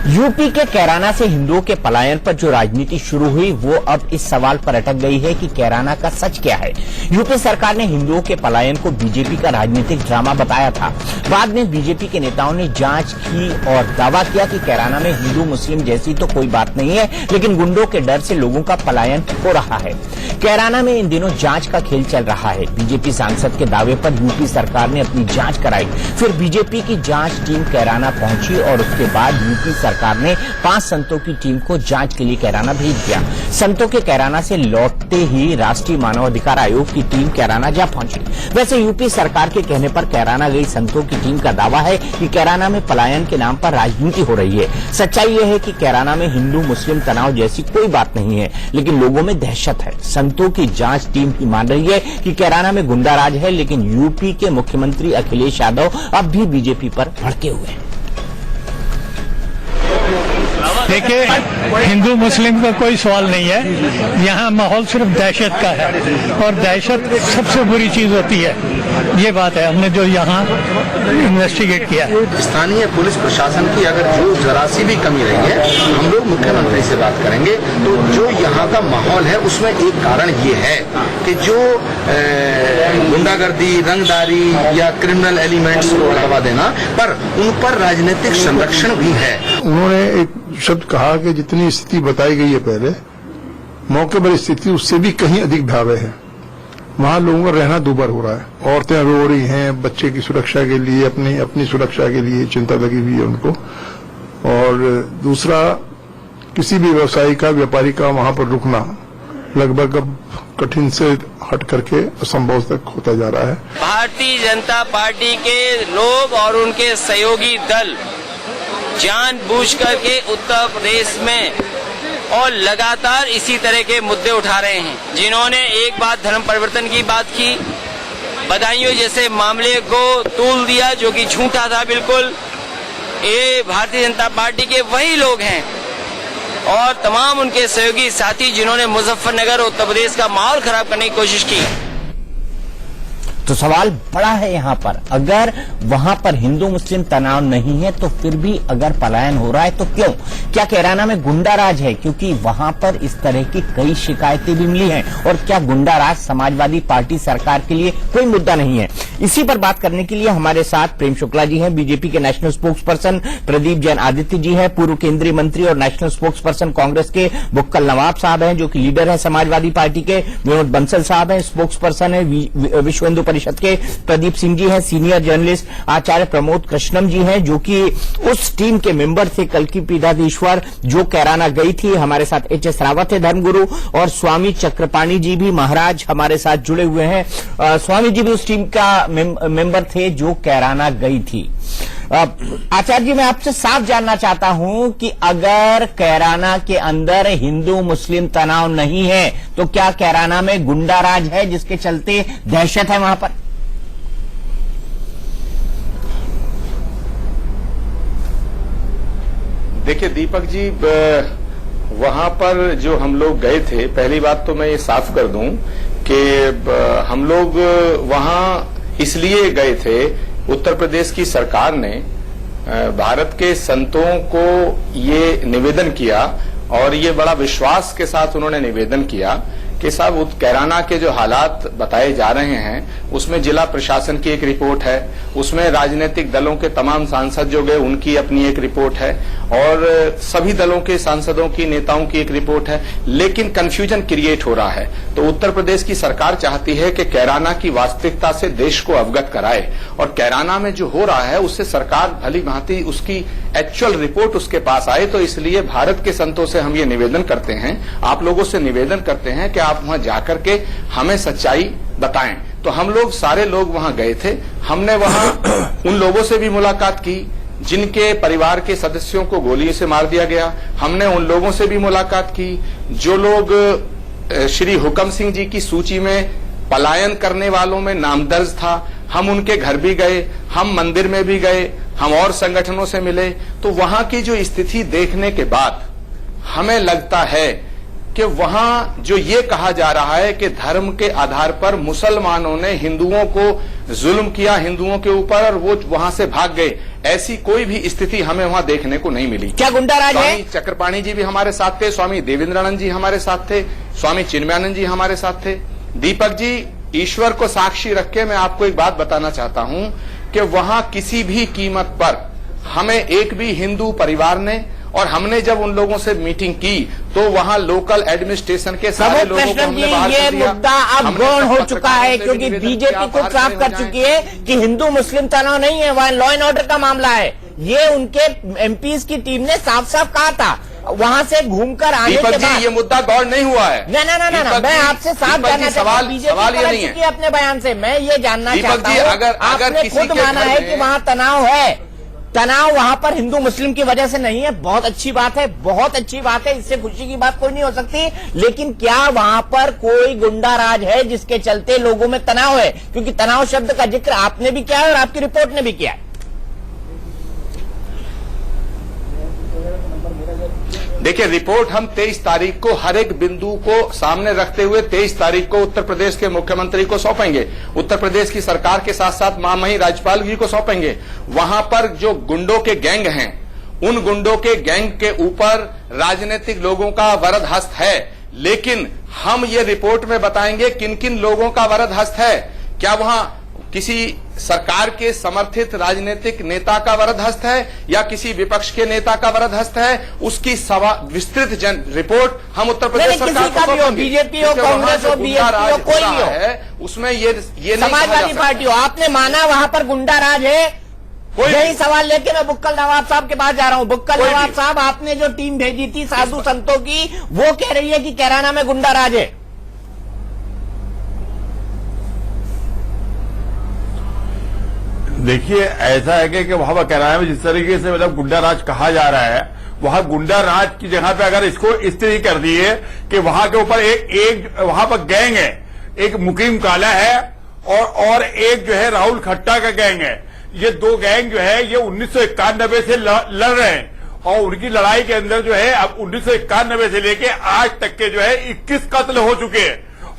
UP के कैराना से हिंदुओं के पलायन पर जो राजनीति शुरू हुई वो अब इस सवाल पर अटक गई है कि कैराना का सच क्या है। यूपी सरकार ने हिंदुओं के पलायन को बीजेपी का राजनीतिक ड्रामा बताया था। बाद में बीजेपी के नेताओं ने जांच की और दावा किया कि कैराना में हिंदू मुस्लिम जैसी तो कोई बात नहीं है, लेकिन गुंडों के डर से लोगों का पलायन हो रहा है। कैराना में इन दिनों जांच का खेल चल रहा है। बीजेपी सांसद के दावे पर यूपी सरकार ने अपनी जांच कराई। फिर बीजेपी की जांच टीम कैराना पहुंची और उसके बाद यूपी सरकार ने 5 संतों की टीम को जांच के लिए कैराना भेज दिया। संतों के कैराना से लौटते ही राष्ट्रीय मानवाधिकार आयोग की टीम कैराना जा पहुंची। वैसे यूपी सरकार के कहने पर कैराना गई संतों की टीम का दावा है कि कैराना में पलायन के नाम पर राजनीति हो रही है। सच्चाई यह है कि कैराना में हिंदू मुस्लिम तनाव जैसी कोई बात नहीं है, लेकिन लोगों में दहशत है। संतों की जांच टीम ही मान रही है कि कैराना में गुंडाराज है, लेकिन यूपी के मुख्यमंत्री अखिलेश यादव अब भी बीजेपी पर भड़के हुए हैं। देखिए, हिंदू मुस्लिम का कोई सवाल नहीं है। यहाँ माहौल सिर्फ दहशत का है और दहशत सबसे बुरी चीज होती है। ये बात है, हमने जो यहाँ इन्वेस्टिगेट किया। स्थानीय पुलिस प्रशासन की अगर जो जरा सी भी कमी रही है, हम लोग मुख्यमंत्री से बात करेंगे। तो जो यहाँ का माहौल है उसमें एक कारण ये है कि जो गुंडागर्दी, रंगदारी या क्रिमिनल एलिमेंट्स को बढ़ावा देना, पर उन पर राजनीतिक संरक्षण भी है। उन्होंने एक शब्द कहा कि जितनी स्थिति बताई गई है पहले, मौके पर स्थिति उससे भी कहीं अधिक भयावह है। वहां लोगों का रहना दूभर हो रहा है। औरतें रो रही हैं बच्चे की सुरक्षा के लिए, अपनी सुरक्षा के लिए चिंता लगी हुई है उनको। और दूसरा, किसी भी व्यवसायी का, व्यापारी का वहां पर रुकना लगभग अब कठिन से हट करके असंभव तक होता जा रहा है। भारतीय जनता पार्टी के लोग और उनके सहयोगी दल जानबूझकर के उत्तर प्रदेश में और लगातार इसी तरह के मुद्दे उठा रहे हैं। जिन्होंने एक बात धर्म परिवर्तन की बात की, बदायूं जैसे मामले को तूल दिया जो कि झूठा था बिल्कुल। ये भारतीय जनता पार्टी के वही लोग हैं और तमाम उनके सहयोगी साथी जिन्होंने मुजफ्फरनगर उत्तर प्रदेश का माहौल खराब करने की कोशिश की। तो सवाल बड़ा है यहाँ पर, अगर वहां पर हिंदू मुस्लिम तनाव नहीं है तो फिर भी अगर पलायन हो रहा है तो क्यों? क्या कैराना में गुंडाराज है? क्योंकि वहां पर इस तरह की कई शिकायतें भी मिली हैं। और क्या गुंडाराज समाजवादी पार्टी सरकार के लिए कोई मुद्दा नहीं है? इसी पर बात करने के लिए हमारे साथ प्रेम शुक्ला जी हैं, बीजेपी के national spokesperson Pradeep Jain Aditya ji हैं, पूर्व केंद्रीय मंत्री और नेशनल स्पोक्स पर्सन कांग्रेस के बुक्कल नवाब साहब हैं जो कि लीडर है समाजवादी पार्टी के, विनोद बंसल साहब हैं, स्पोक्स पर्सन है विश्व हिंदू परिषद के, प्रदीप सिंह जी हैं, सीनियर जर्नलिस्ट, आचार्य प्रमोद कृष्णम जी हैं जो कि उस टीम के मेंबर थे कल की पीठाधीश्वर जो कैराना गई थी। हमारे साथ एच.एस. रावत है धर्मगुरु, और स्वामी चक्रपाणी जी भी महाराज हमारे साथ जुड़े हुए हैं। स्वामी जी भी उस टीम का मेंबर थे जो कैराना गई थी। आचार्य जी, मैं आपसे साफ जानना चाहता हूं कि अगर कैराना के अंदर हिंदू मुस्लिम तनाव नहीं है तो क्या कैराना में गुंडाराज है जिसके चलते दहशत है वहां पर? देखिए दीपक जी, वहां पर जो हम लोग गए थे, पहली बात तो मैं ये साफ कर दूं कि हम लोग वहां इसलिए गए थे, उत्तर प्रदेश की सरकार ने भारत के संतों को ये निवेदन किया और ये बड़ा विश्वास के साथ उन्होंने निवेदन किया कि साहब कैराना के जो हालात बताए जा रहे हैं उसमें जिला प्रशासन की एक रिपोर्ट है, उसमें राजनीतिक दलों के तमाम सांसद जो गए उनकी अपनी एक रिपोर्ट है और सभी दलों के सांसदों की, नेताओं की एक रिपोर्ट है, लेकिन कंफ्यूजन क्रिएट हो रहा है। तो उत्तर प्रदेश की सरकार चाहती है कि कैराना की वास्तविकता से देश को अवगत कराए और कैराना में जो हो रहा है उससे सरकार भली भांति उसकी एक्चुअल रिपोर्ट उसके पास आए। तो इसलिए भारत के संतों से हम ये निवेदन करते हैं, आप लोगों से निवेदन करते हैं कि आप वहां जाकर के हमें सच्चाई बताएं। तो हम लोग सारे लोग वहां गए थे, हमने वहां उन लोगों से भी मुलाकात की जिनके परिवार के सदस्यों को गोली से मार दिया गया। हमने उन लोगों से भी मुलाकात की जो लोग श्री हुकम सिंह जी की सूची में पलायन करने वालों में नाम दर्ज था। हम उनके घर भी गए, हम मंदिर में भी गए, हम और संगठनों से मिले। तो वहां की जो स्थिति देखने के बाद हमें लगता है कि वहां जो ये कहा जा रहा है कि धर्म के आधार पर मुसलमानों ने हिंदुओं को जुल्म किया हिंदुओं के ऊपर और वो वहां से भाग गए, ऐसी कोई भी स्थिति हमें वहां देखने को नहीं मिली। क्या गुंडाराज है? स्वामी चक्रपाणी जी भी हमारे साथ थे, स्वामी देवेंद्रानंद जी हमारे साथ थे, स्वामी चिन्मयानंद जी हमारे साथ थे। दीपक जी, ईश्वर को साक्षी रख के मैं आपको एक बात बताना चाहता हूं कि वहां किसी भी कीमत पर हमें एक भी हिंदू परिवार ने, और हमने जब उन लोगों से मीटिंग की तो वहां लोकल एडमिनिस्ट्रेशन के सारे लोगों को हमने बाहर कर दिया। ये मुद्दा अब गौण हो चुका है क्योंकि बीजेपी खुद साफ कर चुकी है कि हिंदू मुस्लिम तनाव नहीं है, वहां लॉ एंड ऑर्डर का मामला है। ये उनके एमपीज की टीम ने साफ साफ कहा था वहां से घूमकर आने के बाद। ये मुद्दा गौर नहीं हुआ है। ना, मैं आपसे साफ जानना चाहता हूं, सवाल ये नहीं है अपने बयान से मैं ये जानना चाहता हूं, अगर आपने खुद माना है कि वहां तनाव है, तनाव वहां पर हिंदू मुस्लिम की वजह से नहीं है। बहुत अच्छी बात है, बहुत अच्छी बात है, इससे खुशी की बात कोई नहीं हो सकती। लेकिन क्या वहां पर कोई गुंडा राज है जिसके चलते लोगों में तनाव है? क्योंकि तनाव शब्द का जिक्र आपने भी किया है और आपकी रिपोर्ट ने भी किया है। देखिए, रिपोर्ट हम 23 तारीख को हर एक बिंदु को सामने रखते हुए 23 तारीख को उत्तर प्रदेश के मुख्यमंत्री को सौंपेंगे, उत्तर प्रदेश की सरकार के साथ साथ महामहिम राज्यपाल जी को सौंपेंगे। वहां पर जो गुंडों के गैंग हैं, उन गुंडों के गैंग के ऊपर राजनीतिक लोगों का वरद हस्त है, लेकिन हम ये रिपोर्ट में बताएंगे किन किन लोगों का वरद हस्त है। क्या वहां किसी सरकार के समर्थित राजनीतिक नेता का वरद हस्त है या किसी विपक्ष के नेता का वरद हस्त है? उसकी विस्तृत रिपोर्ट हम उत्तर प्रदेश सरकार को सौंपेंगे। बीजेपी हो, कांग्रेस हो, बीएसपी हो, कोई हो, उसमें ये समाजवादी पार्टी हो, आपने माना वहां पर गुंडा राज है? यही सवाल लेके मैं बुक्कल नवाब साहब के पास जा रहा हूं। बुक्कल नवाब साहब, आपने जो टीम भेजी थी साधु संतों की, वो कह रही है कि कैराना में गुंडा राज है। देखिए, ऐसा है कि वहां पर कैराना में जिस तरीके से मतलब गुंडा राज कहा जा रहा है, वहां गुंडा राज की जगह पे अगर इसको इस तरीके कर दिए कि वहां के ऊपर एक वहां पर गैंग है, एक मुकीम काला है और एक जो है राहुल खट्टा का गैंग है। ये दो गैंग जो है ये 1991 से लड़ रहे हैं और उनकी लड़ाई के अंदर जो है अब 1991 से लेके आज तक के जो है 21 कत्ल हो चुके हैं।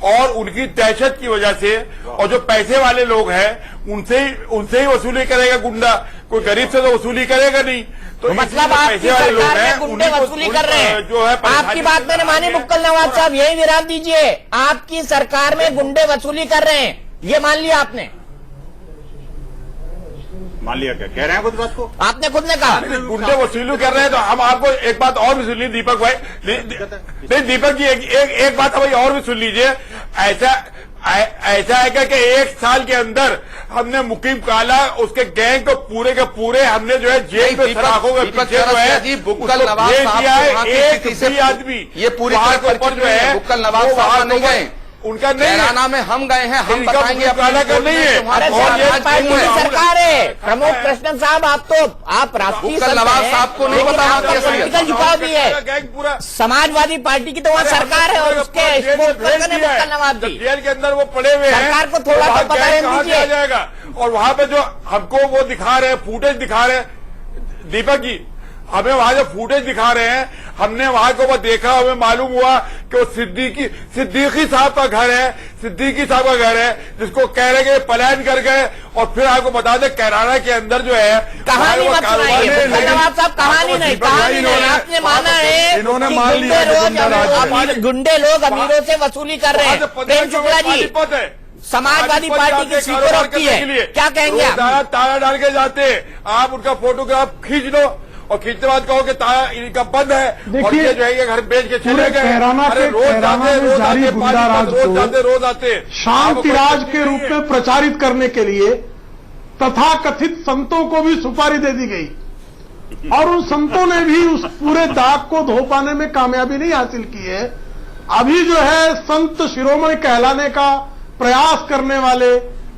और उनकी दहशत की वजह से, और जो पैसे वाले लोग हैं उनसे ही वसूली करेगा गुंडा, कोई गरीब से तो वसूली करेगा नहीं। तो मतलब आपकी सरकार में गुंडे वसूली कर रहे हैं जो है। आपकी बात मैंने मानी बुक्कल नवाब साहब, यही विराम दीजिए। आपकी सरकार में गुंडे वसूली कर रहे हैं, ये मान लिया आपने? मान लिया? क्या कह रहे हैं खुद बात को? आपने खुद ने कहा गुंडे वसूली कर रहे हैं। तो हम आपको एक बात और भी सुन लीजिए दीपक भाई, नहीं दीपक जी, एक बात भाई और भी सुन लीजिए। ऐसा है कि एक साल के अंदर हमने मुकीम काला उसके गैंग को पूरे के पूरे हमने जो है जेल में सलाखों के पीछे जो है बुक्कल नवाब साहब एक आदमी ये पूरी तरह जो है बुक्कल नवाब साहब नहीं गए, उनका नहीं कैराना में हम गए हैं, हम बताएंगे अपना कर नहीं है। पार्टी की सरकार है। प्रमुख कृष्णन साहब, आप राष्ट्रीय नवाब साहब को नहीं पता, पॉलिटिकल झुकाव भी है। समाजवादी पार्टी की तो वहाँ सरकार है और उसके बुक्कल नवाब जी जेल के अंदर वो पड़े हुए हैं। सरकार को थोड़ा तो पता है जाएगा। और वहां पे जो हमको वो दिखा रहे हैं, फुटेज दिखा रहे हैं, दीपक जी हमें वहां जो फुटेज दिखा रहे हैं, हमने वहां को वो देखा, हमें मालूम हुआ कि वो सिद्दीकी साहब का घर है, सिद्दीकी साहब का घर है, जिसको कह रहे कि पलायन कर गए। और फिर आपको बता दें कैराना के अंदर जो है कहानी मत सुनाइए नवाब साहब, कहानी नहीं, आपने माना है इन्होंने मान लिया गुंडे लोग अमीरों से वसूली कर रहे हैं। प्रेम शुक्ला जी, समाजवादी पार्टी की सीटों रखती है, क्या कहेंगे आप? ताला डाल के जाते, आप उनका फोटोग्राफ खींच लो और खींचते बाद कहो कि ताला इनका बंद है और ये जो है ये घर बेच के चले गए। अरे रोज आते शांति राज के रूप में प्रचारित करने के लिए तथाकथित संतों को भी सुपारी दे दी गई और उन संतों ने भी उस पूरे दाग को धो पाने में कामयाबी नहीं हासिल की है। अभी जो है संत शिरोमणि कहलाने का प्रयास करने वाले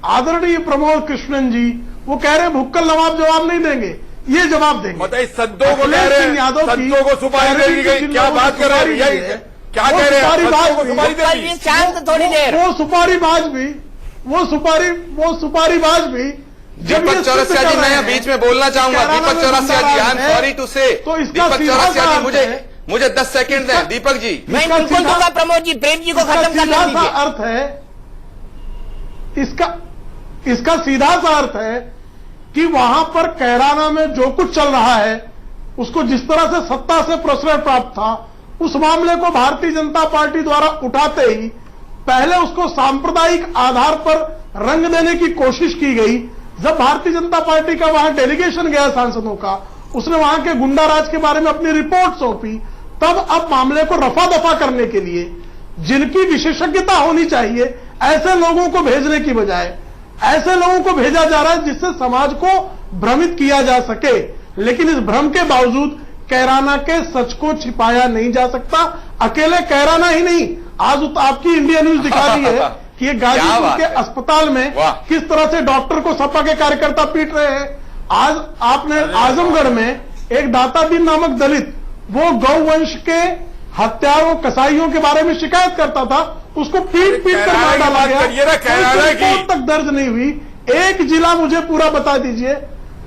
आदरणीय प्रमोद कृष्णन जी, वो कह रहे हैं भुक्कल नवाब जवाब नहीं देंगे, ये जवाब देंगे। बताइए, संतों को कह रहे हैं, संतों को सुपारी दे दी गई, क्या बात कर रहे हैं? क्या कह रहे हैं? शांत थोड़ी देर। वो सुपारीबाज भी दीपक चौरसिया जी, मैं बीच में बोलना चाहूंगा। दीपक चौरसिया जी, आई एम सॉरी टू से, तो इसका दीपक चौरसिया जी, मुझे 10 सेकंड दें दीपक जी। मैं बिल्कुल दूंगा प्रमोद जी, प्रेम जी को खत्म कर सीधा सा दीजिए। अर्थ है इसका सीधा सा अर्थ है कि वहां पर कैराना में जो कुछ चल रहा है उसको जिस तरह से सत्ता से प्रश्रय प्राप्त था, उस मामले को भारतीय जनता पार्टी द्वारा उठाते ही पहले उसको सांप्रदायिक आधार पर रंग देने की कोशिश की गई। जब भारतीय जनता पार्टी का वहां डेलीगेशन गया सांसदों का, उसने वहां के गुंडाराज के बारे में अपनी रिपोर्ट सौंपी, तब अब मामले को रफा दफा करने के लिए जिनकी विशेषज्ञता होनी चाहिए ऐसे लोगों को भेजने की बजाय ऐसे लोगों को भेजा जा रहा है जिससे समाज को भ्रमित किया जा सके। लेकिन इस भ्रम के बावजूद कैराना के सच को छिपाया नहीं जा सकता। अकेले कैराना ही नहीं, आज आपकी इंडिया न्यूज दिखा रही है कि ये गाजीपुर के अस्पताल में किस तरह से डॉक्टर को सपा के कार्यकर्ता पीट रहे हैं। आज आपने आजमगढ़ में एक दातादीन नामक दलित, वो गौवंश के हत्यारों कसाईयों के बारे में शिकायत करता था, उसको पीट कर मार डाला गया। रिपोर्ट तक दर्ज नहीं हुई। एक जिला मुझे पूरा बता दीजिए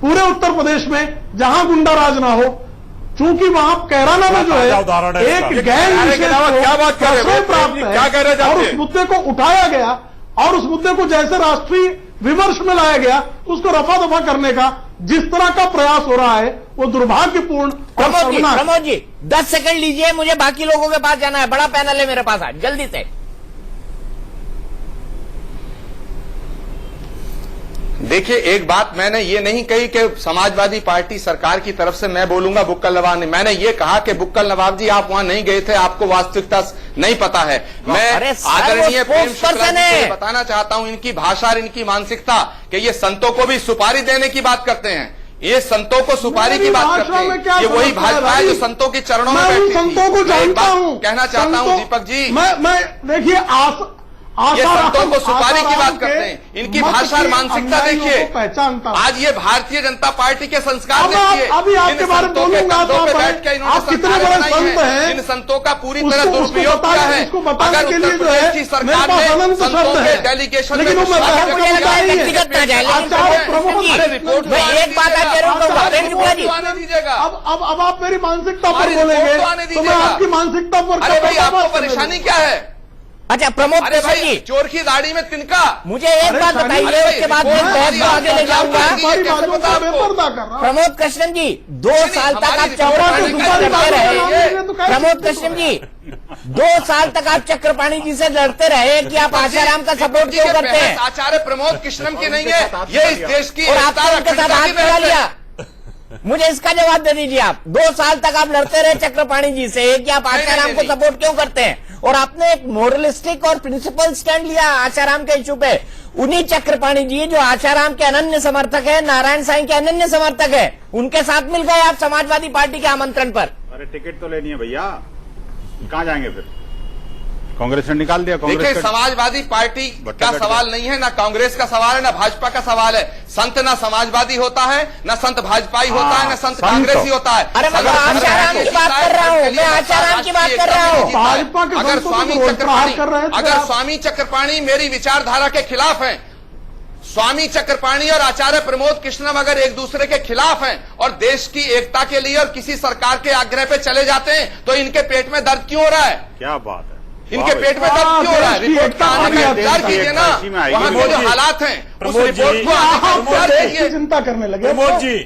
पूरे उत्तर प्रदेश में जहां गुंडा राज ना हो, चूंकि वहां कैराना में जो है एक गैंग विशेष को प्राप्त है और उस मुद्दे को उठाया गया और उस मुद्दे को जैसे राष्ट्रीय विमर्श में लाया गया, उसको रफा दफा करने का जिस तरह का प्रयास हो रहा है वो दुर्भाग्यपूर्ण। प्रमोद जी 10 सेकंड लीजिए, मुझे बाकी लोगों के पास जाना है, बड़ा पैनल है मेरे पास, आज जल्दी से। देखिए, एक बात मैंने ये नहीं कही कि समाजवादी पार्टी सरकार की तरफ से मैं बोलूंगा बुक्कल नवाब ने, मैंने ये कहा कि बुक्कल नवाब जी आप वहां नहीं गए थे, आपको वास्तविकता नहीं पता है। मैं आदरणीय प्रेम शुक्ला जी को बताना चाहता हूं इनकी भाषा और इनकी मानसिकता कि ये संतों को भी सुपारी देने की बात करते हैं, ये संतों को सुपारी की बात करते हैं। ये वही भाजपा है जो संतों के चरणों में बैठी थी। संतों को जानता हूं, कहना चाहता हूं दीपक जी, मैं देखिए ये संतों को सुपारी की बात करते हैं, इनकी भाषा और मानसिकता देखिए। आज ये भारतीय जनता पार्टी के संस्कार देखिए। अभी आपके बारे में बोलूंगा तो बैठ के इन्होंने कितने बड़े संत हैं, इन संतों का पूरी तरह दुरुपयोग किया है। अगर उत्तर प्रदेश की सरकार ने संतों के डेलीगेशन में एक बात आप जरूर दीजिएगा। अब आप मेरी मानसिकता पर बोलेंगे तो मैं आपकी मानसिकता पर। अरे भाई आपको परेशानी क्या है? अच्छा प्रमोद कृष्ण जी, चोर की दाढ़ी में तिनका, मुझे एक बात बताइए, उसके बाद मैं बहुत आगे ले जाऊंगा। प्रमोद कृष्ण जी 2 साल तक आप चक्रपाणी जी से लड़ते रहे। प्रमोद कृष्ण जी 2 साल तक आप चक्रपाणी जी से लड़ते रहे कि आप आशाराम का सपोर्ट क्यों करते हैं? आचार्य प्रमोद कृष्णम की नहीं है, ये इस देश की, और आपने उनके साथ हाथ मिला लिया। मुझे इसका जवाब दे दीजिए। आप 2 साल तक आप लड़ते रहे चक्रपाणी जी से कि आप आशाराम को सपोर्ट क्यों करते हैं, और आपने एक मोरलिस्टिक और प्रिंसिपल स्टैंड लिया आशाराम के इशू पे। उन्हीं चक्रपाणी जी जो आशाराम के अनन्य समर्थक है, नारायण साईं के अनन्य समर्थक है, उनके साथ मिल गए आप समाजवादी पार्टी के आमंत्रण पर। अरे टिकट तो लेनी है भैया, कहाँ जाएंगे फिर? कांग्रेस ने निकाल दिया। देखिए, समाजवादी पार्टी का सवाल नहीं है, ना कांग्रेस का सवाल है, ना भाजपा का सवाल है। संत ना समाजवादी होता है, ना संत भाजपाई होता है, ना संत कांग्रेसी होता है। अरे मैं आशाराम की बात कर रहा हूँ, मैं आशाराम की बात कर रहा हूँ। अगर स्वामी चक्रपाणी मेरी विचारधारा के खिलाफ हैं, स्वामी चक्रपाणी और आचार्य प्रमोद कृष्णम अगर एक दूसरे के खिलाफ हैं और देश की एकता के लिए और किसी सरकार के आग्रह पे चले जाते हैं, तो इनके पेट में दर्द क्यों हो रहा है? क्या बात है, इनके पेट में दर्द क्यों हो रहा है? रिपोर्ट का आने का इंतजार कीजिए ना, वहां के जो हालात हैं उस रिपोर्ट को आने चिंता करने लगे। प्रमोद जी,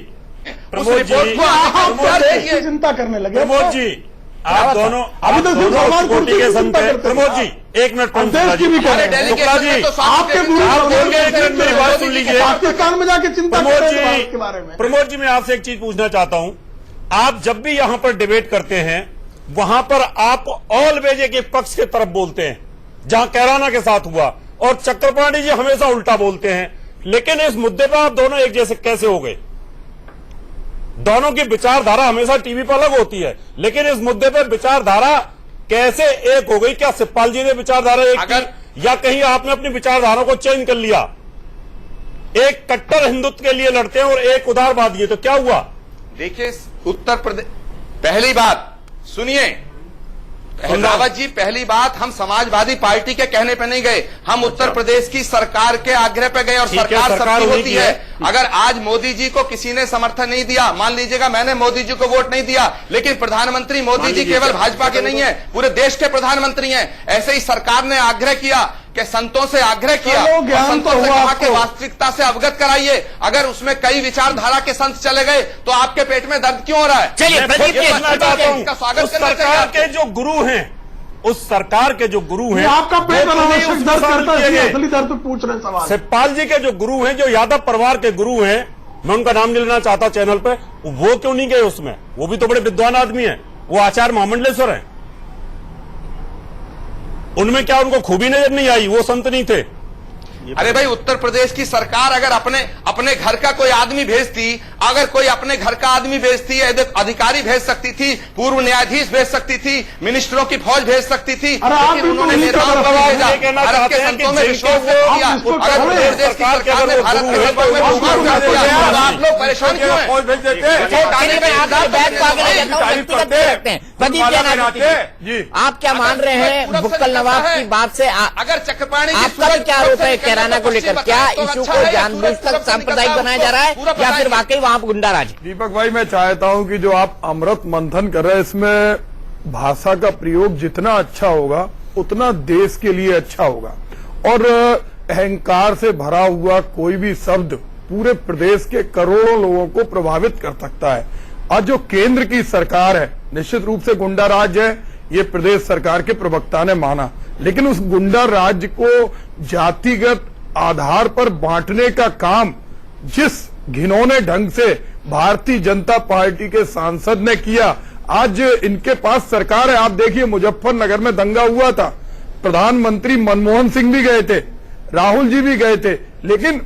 चिंता करने लगे। प्रमोद जी, आप दोनों अभी तो दोनों कोटि के संत हैं। प्रमोद जी एक मिनट, देश की भी करें। शुक्ला जी आपके मेरी बात सुन लीजिए। पाकिस्तान में जाके चिंता के बारे में। प्रमोद जी, मैं आपसे एक चीज पूछना चाहता हूं, आप जब भी यहां पर डिबेट करते हैं वहां पर आप ऑलवेज एक पक्ष के तरफ बोलते हैं, जहां कैराना के साथ हुआ, और चक्रपाणी जी हमेशा उल्टा बोलते हैं। लेकिन इस मुद्दे पर आप दोनों एक जैसे कैसे हो गए? दोनों की विचारधारा हमेशा टीवी पर अलग होती है, लेकिन इस मुद्दे पर विचारधारा कैसे एक हो गई? क्या शिवपाल जी ने विचारधारा एक की, या कहीं आपने अपनी विचारधारा को चेंज कर लिया? एक कट्टर हिंदुत्व के लिए लड़ते हैं और एक उदारवादी है, तो क्या हुआ? देखिए, उत्तर प्रदेश, पहली बात सुनिए, रावत जी, पहली बात, हम समाजवादी पार्टी के कहने पे नहीं गए, हम उत्तर प्रदेश की सरकार के आग्रह पे गए और सरकार सबकी होती है। अगर आज मोदी जी को किसी ने समर्थन नहीं दिया, मान लीजिएगा मैंने मोदी जी को वोट नहीं दिया, लेकिन प्रधानमंत्री मोदी जी केवल भाजपा के नहीं है, पूरे देश के प्रधानमंत्री हैं। ऐसे ही सरकार ने आग्रह किया कि संतों से आग्रह किया, संतों से कहा कि वास्तविकता से अवगत कराइए। अगर उसमें कई विचारधारा के संत चले गए तो आपके पेट में दर्द क्यों हो रहा है? चलिए इसका स्वागत करना चाहिए। के जो गुरु हैं, उस सरकार के जो गुरु हैं, आपका पेट अनावश्यक दर्द करता है, असली दर्द पूछ रहे सवाल। शिवपाल जी के जो गुरु हैं, जो यादव परिवार के गुरु हैं, मैं उनका नाम नहीं लेना चाहता चैनल पे, वो क्यों नहीं गए उसमें? वो भी तो बड़े विद्वान आदमी हैं, वो आचार्य महामंडलेश्वर हैं। उनमें क्या उनको खूबी नजर नहीं आई? वो संत नहीं थे? अरे भाई, उत्तर प्रदेश की सरकार अगर अपने घर का कोई आदमी भेजती, अगर कोई अपने घर का आदमी भेजती, अधिकारी भेज सकती थी, पूर्व न्यायाधीश भेज सकती थी, मिनिस्टरों की फौज भेज सकती थी, लेकिन उन्होंने नेताओं को भेजा। भारत के संतों में विश्वास किया। अगर उत्तर प्रदेश की सरकार ने भारत के संतों में विश्वास किया, आप लोग परेशान क्यों हैं? प्रदीप जी, आप क्या मान रहे हैं बुक्कल नवाब की बात से? अगर चक्रपाणी आपका भी क्या आरोप है कैराना को लेकर? क्या इशू को जानबूझकर सांप्रदायिक बनाया जा रहा है या फिर वाकई वहां पर गुंडाराज? दीपक भाई, मैं चाहता हूं कि जो आप अमृत मंथन कर रहे हैं, इसमें भाषा का प्रयोग जितना अच्छा होगा उतना देश के लिए अच्छा होगा। और अहंकार से भरा हुआ कोई भी शब्द पूरे प्रदेश के करोड़ों लोगों को प्रभावित कर सकता है। आज जो केंद्र की सरकार है, निश्चित रूप से गुंडा राज है, ये प्रदेश सरकार के प्रवक्ता ने माना, लेकिन उस गुंडा राज को जातिगत आधार पर बांटने का काम जिस घिनौने ढंग से भारतीय जनता पार्टी के सांसद ने किया, आज इनके पास सरकार है। आप देखिए, मुजफ्फरनगर में दंगा हुआ था, प्रधानमंत्री मनमोहन सिंह भी गए थे, राहुल जी भी गए थे, लेकिन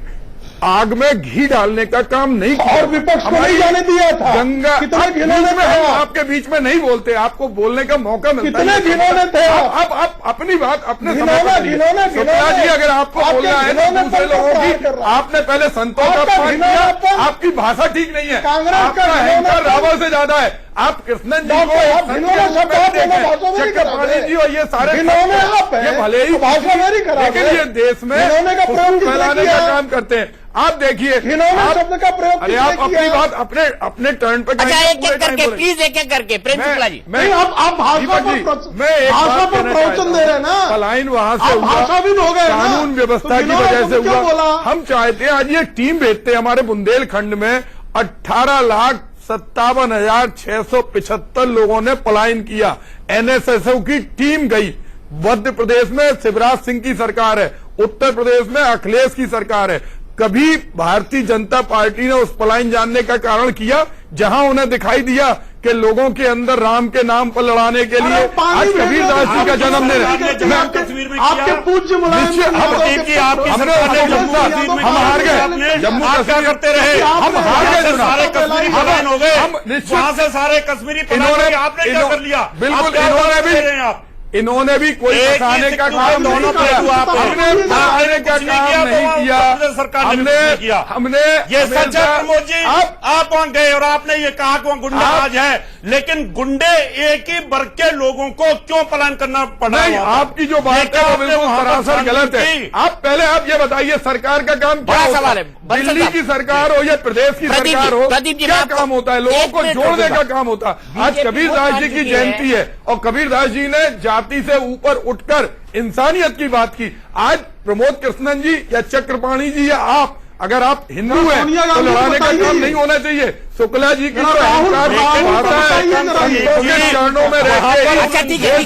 आग में घी डालने का काम नहीं किया और विपक्ष को नहीं जाने दिया था। गंगा कितने घिनौने थे? आपके बीच में नहीं बोलते, आपको बोलने का मौका मिलता है। कितने घिनौने थे? आप अपनी बात अपने घिनौने जी, अगर आपको बोलना है दूसरे लोगों की, आपने पहले संतों का अपमान किया। आपकी भाषा ठीक नहीं है, आपका अहंकार रावल से ज्यादा है। आप कृष्णन जी को चक्रपाणी जी और ये सारे ये भले ही भाषा मेरी करा, लेकिन ये देश में फैलाने का काम करते हैं। आप देखिए शब्द का प्रयोग, अरे आप अपनी बात अपने टर्न पे। अच्छा, एक एक करके प्लीज, एक एक करके प्रेम शुक्ला जी। आप भाषा पर प्रवचन दे रहे हैं ना, पलायन वहां से भाषा भी हो गए, कानून व्यवस्था की वजह से हुआ। हम चाहते हैं आज ये टीम भेजते हैं हमारे बुंदेलखंड में 18,57,675 लोगों ने पलायन किया। एनएसएसओ की टीम गई। मध्य प्रदेश में शिवराज सिंह की सरकार है, उत्तर प्रदेश में अखिलेश की सरकार है। कभी भारतीय जनता पार्टी ने उस पलायन जानने का कारण किया जहां उन्हें दिखाई दिया कि लोगों के अंदर राम के नाम पर लड़ाने के लिए आज कबीरदास जी का जन्मदिन है। आपके पूज्य हम हार गए, जम्मू कश्मीर करते रहे, हम हार गए, सारे कश्मीरी पलायन हो गए, वहां से सारे कश्मीरी पलायन आपने क्या कर लिया? बिल्कुल, इन्होंने भी कोई फंसाने का काम नहीं किया, हमने फंसाने का काम नहीं किया, हमने ये सच है प्रमोद जी। आप वहां गए और आपने ये कहा कि वहां गुंडा राज है, लेकिन गुंडे एक ही वर्ग के लोगों को क्यों पलायन करना पड़ा? नहीं, आपकी जो बात है वो बिल्कुल सरासर गलत है। आप पहले आप ये बताइए, सरकार का काम क्या सवाल है? दिल्ली की सरकार हो या प्रदेश की सरकार हो, क्या काम होता है? लोगों को जोड़ने का काम होता है। आज कबीरदास जी की जयंती है और कबीरदास जी ने जाति से ऊपर उठकर इंसानियत की बात की। आज प्रमोद कृष्णन जी या चक्रपाणी जी या आप, अगर आप हिंदू हैं तो लड़ाने का काम नहीं होना चाहिए। शुक्ला जी की तो अहंकार भाषा है, चरणों में अच्छा ठीक है,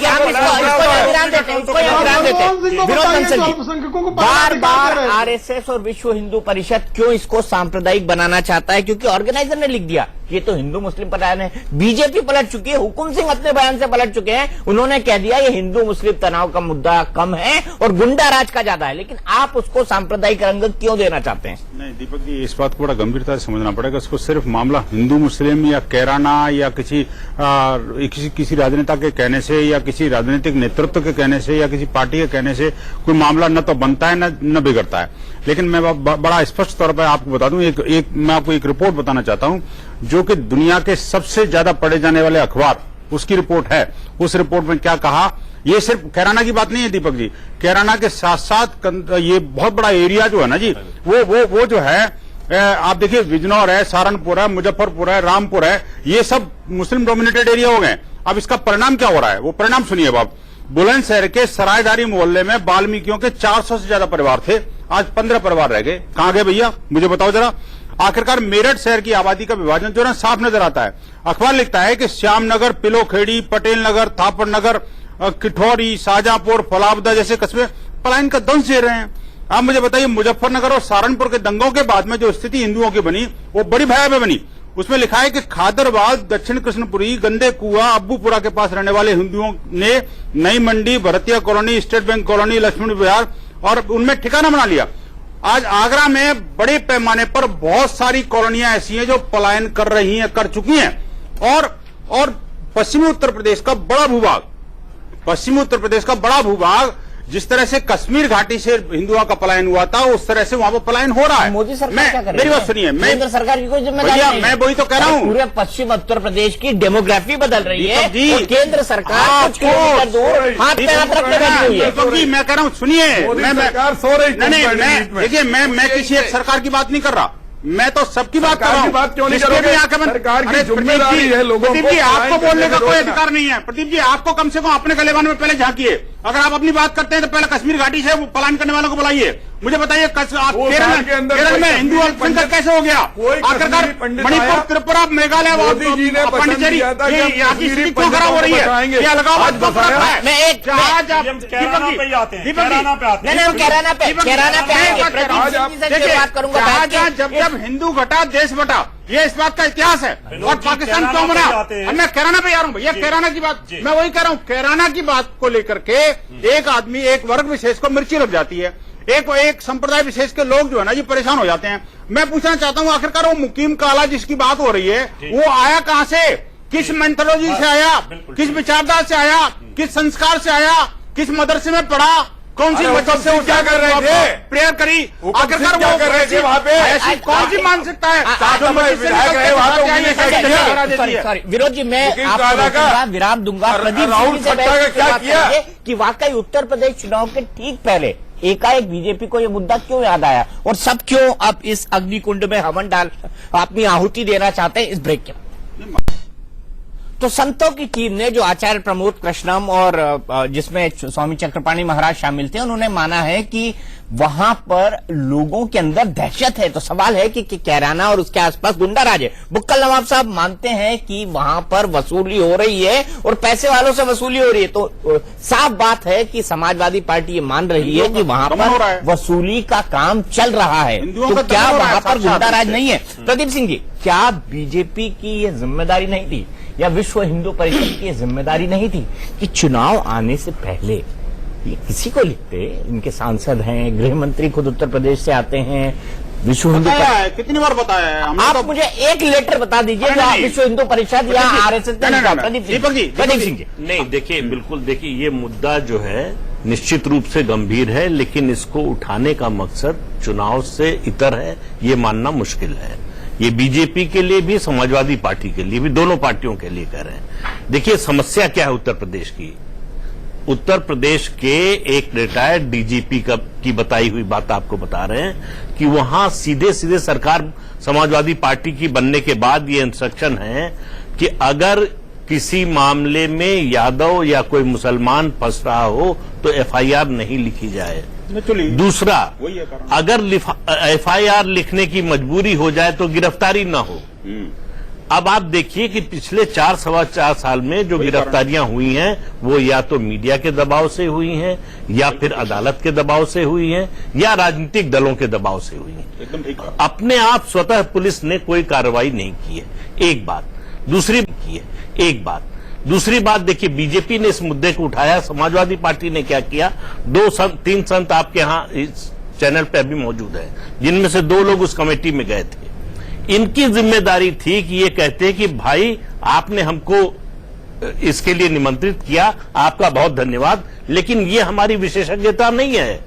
बार बार आरएसएस और विश्व हिंदू परिषद क्यों इसको सांप्रदायिक बनाना चाहता है? क्योंकि ऑर्गेनाइजर ने लिख दिया ये तो हिंदू मुस्लिम पलायन है। बीजेपी पलट चुकी है, हुकुम सिंह अपने बयान से पलट चुके हैं, उन्होंने कह दिया ये हिंदू मुस्लिम तनाव का मुद्दा कम है और गुंडा राज का ज्यादा है। लेकिन आप उसको सांप्रदायिक रंग क्यों देना चाहते हैं? नहीं दीपक जी, इस बात को बड़ा गंभीरता से समझना पड़ेगा। इसको सिर्फ मामला हिंदू मुस्लिम या कैराना या किसी राजनेता के कहने से या किसी राजनीतिक नेतृत्व के कहने से या किसी पार्टी के कहने से कोई मामला न तो बनता है न बिगड़ता है। लेकिन मैं बड़ा स्पष्ट तौर पर आपको बता दूं, मैं आपको एक रिपोर्ट बताना चाहता हूं जो कि दुनिया के सबसे ज्यादा पढ़े जाने वाले अखबार उसकी रिपोर्ट है। उस रिपोर्ट में क्या कहा, ये सिर्फ कैराना की बात नहीं है दीपक जी, कैराना के साथ साथ ये बहुत बड़ा एरिया जो है ना जी, वो जो है आप देखिए बिजनौर है, सहारनपुर है, मुजफ्फरपुर है, रामपुर है, ये सब मुस्लिम डोमिनेटेड एरिया हो गए। अब इसका परिणाम क्या हो रहा है, वो परिणाम सुनिए बाब। बुलंदशहर के सरायदारी मोहल्ले में वाल्मीकियों के 400 से ज्यादा परिवार थे, आज 15 परिवार रह गए। कहां गए भैया, मुझे बताओ जरा। आखिरकार मेरठ शहर की आबादी का विभाजन जो है साफ नजर आता है। अखबार लिखता है कि श्यामनगर, पिलोखेड़ी, पटेल नगर, थापड़ नगर, किठौरी, शाहजहांपुर, फलावदा जैसे कस्बे पलायन का दंश झेल रहे हैं। आप मुझे बताइए, मुजफ्फरनगर और सहारनपुर के दंगों के बाद में जो स्थिति हिंदुओं की बनी वो बड़ी भयावह बनी। उसमें लिखा है कि खादरबाद, दक्षिण कृष्णपुरी, गंदे कुआ, अब्बूपुरा के पास रहने वाले हिंदुओं ने Nai Mandi, Bhartiya colony, state bank colony, Laxman Vihar और उनमें ठिकाना बना लिया। आज आगरा में बड़े पैमाने पर बहुत सारी कॉलोनियां ऐसी हैं जो पलायन कर रही हैं, कर चुकी हैं। और पश्चिमी उत्तर प्रदेश का बड़ा भूभाग जिस तरह से कश्मीर घाटी से हिंदुओं का पलायन हुआ था, उस तरह से वहां पर पलायन हो रहा है। मोदी सरकार क्या कर रही है? मेरी बात सुनिए, केंद्र सरकार की कोई जिम्मेदारी नहीं है। मैं वही तो कह रहा हूँ, पूरे पश्चिम उत्तर प्रदेश की डेमोग्राफी बदल रही है और केंद्र सरकार कुछ आपको किलोमीटर दूर हाथ पे हाथ रखने बैठी हुई है। दीपक जी मैं कह रहा हूँ सुनिए, सरकार सो रही देखिए मैं किसी एक सरकार की बात नहीं कर रहा, मैं तो सबकी बात कर रहा हूँ। बात क्यों नहीं करोगे? सरकार की जिम्मेदारी है लोगों को। प्रदीप जी आपको बोलने का कोई अधिकार नहीं है। प्रदीप जी आपको कम से कम अपने गलेबान में पहले झांकिए। अगर आप अपनी बात करते हैं तो पहले कश्मीर घाटी से पलायन करने वालों को बुलाइए। मुझे बताइए केरल में हिंदू अल्पसंख्यक कैसे हो गया? आखिरकार मणिपुर, त्रिपुरा, मेघालय, पांडिचेरी क्यों खराब हो रही है? ये अलगाववाद को खराब है। मैं एक बात करूंगा, जब हिंदू घटा देश बटा, ये इस बात का इतिहास है। और पाकिस्तान क्यों बना? मैं कैराना पे जा रहा हूँ भैया, कैराना की बात मैं वही कह रहा हूँ। कैराना की बात को लेकर के एक आदमी, एक वर्ग विशेष को मिर्ची लग जाती है, एक संप्रदाय विशेष के लोग जो है ना जी परेशान हो जाते हैं। मैं पूछना चाहता हूँ आखिरकार वो मुकीम काला जिसकी बात हो रही है वो आया कहां से? किस मेंथोलॉजी से आया? किस विचारधारा से आया? किस संस्कार से आया? किस मदरसे में पढ़ा? कौन सी मस्जिद से क्या कर रहे थे? प्रेयर करी? आखिरकार वो कर रहे थे वहां पे? ऐसी कौन सी मानसिकता है? विरोध जी मैं आपको विराम दूंगा। प्रदीप सिंह से क्या किया कि वाकई उत्तर प्रदेश चुनाव के ठीक पहले एकाएक बीजेपी को यह मुद्दा क्यों याद आया और सब क्यों अब इस अग्निकुंड में हवन डाल अपनी आहुति देना चाहते हैं? इस ब्रेक के तो संतों की टीम ने, जो आचार्य प्रमोद कृष्णम और जिसमें स्वामी चक्रपाणी महाराज शामिल थे, उन्होंने माना है कि वहां पर लोगों के अंदर दहशत है। तो सवाल है कि कैराना और उसके आसपास गुंडा राज है। बुक्कल नवाब साहब मानते हैं कि वहां पर वसूली हो रही है और पैसे वालों से वसूली हो रही है। तो साफ बात है कि समाजवादी पार्टी ये मान रही है कि वहां पर वसूली का काम चल रहा है। तो क्या वहां पर गुंडा राज नहीं है? प्रदीप सिंह जी, क्या बीजेपी की ये जिम्मेदारी नहीं थी या विश्व हिंदू परिषद की जिम्मेदारी नहीं थी कि चुनाव आने से पहले ये किसी को लिखते? इनके सांसद हैं, गृह मंत्री खुद उत्तर प्रदेश से आते हैं, विश्व हिंदू परिषद कितनी बार बताया है? आप मुझे एक लेटर बता दीजिए जो विश्व हिंदू परिषद या आरएसएस दीपक सिंह जी। नहीं देखिए, बिल्कुल देखिए, ये मुद्दा जो है निश्चित रूप से गंभीर है, लेकिन इसको उठाने का मकसद चुनाव से इतर है, ये मानना मुश्किल है। ये बीजेपी के लिए भी, समाजवादी पार्टी के लिए भी, दोनों पार्टियों के लिए कह रहे हैं। देखिए समस्या क्या है उत्तर प्रदेश की। उत्तर प्रदेश के एक रिटायर्ड डीजीपी की बताई हुई बात आपको बता रहे हैं कि वहां सीधे सीधे सरकार समाजवादी पार्टी की बनने के बाद ये इंस्ट्रक्शन है कि अगर किसी मामले में यादव या कोई मुसलमान फंस रहा हो तो एफआईआर नहीं लिखी जाए। दूसरा, अगर एफआईआर लिखने की मजबूरी हो जाए तो गिरफ्तारी ना हो। अब आप देखिए कि पिछले 4-4.25 साल में जो गिरफ्तारियां हुई हैं वो या तो मीडिया के दबाव से हुई हैं, या फिर अदालत के दबाव से हुई हैं, या राजनीतिक दलों के दबाव से हुई हैं। एकदम ठीक है। अपने आप स्वतः पुलिस ने कोई कार्रवाई नहीं की है, एक बात। दूसरी बात देखिए, बीजेपी ने इस मुद्दे को उठाया, समाजवादी पार्टी ने क्या किया? 2-3 संत आपके यहां इस चैनल पे अभी मौजूद है, जिनमें से 2 लोग उस कमेटी में गए थे। इनकी जिम्मेदारी थी कि ये कहते कि भाई आपने हमको इसके लिए निमंत्रित किया, आपका बहुत धन्यवाद, लेकिन ये हमारी विशेषज्ञता नहीं है,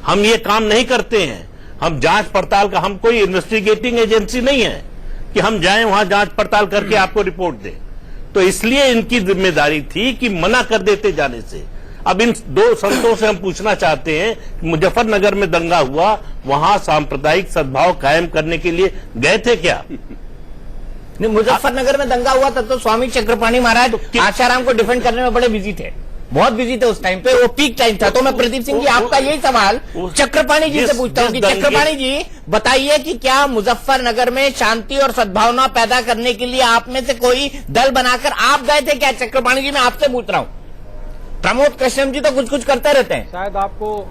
हम ये काम नहीं करते हैं। हम जांच पड़ताल का, हम कोई इन्वेस्टिगेटिंग एजेंसी नहीं है कि हम जाएं वहां जांच पड़ताल करके आपको रिपोर्ट दें। तो इसलिए इनकी जिम्मेदारी थी कि मना कर देते जाने से। अब इन दो संतों से हम पूछना चाहते हैं, मुजफ्फरनगर में दंगा हुआ, वहां सांप्रदायिक सद्भाव कायम करने के लिए गए थे क्या? नहीं, मुजफ्फरनगर में दंगा हुआ तब तो स्वामी चक्रपाणी महाराज आशाराम को डिफेंड करने में बड़े बिजी थे, बहुत बिजी थे उस टाइम पे, वो पीक टाइम था। तो मैं प्रदीप सिंह जी आपका यही सवाल चक्रपाणी जी से पूछता हूँ कि चक्रपाणी जी बताइए कि क्या मुजफ्फरनगर में शांति और सद्भावना पैदा करने के लिए आप में से कोई दल बनाकर आप गए थे क्या? चक्रपाणी जी मैं आपसे पूछ रहा हूँ, प्रमोद कृष्णम जी तो कुछ कुछ करते रहते हैं। शायद आपको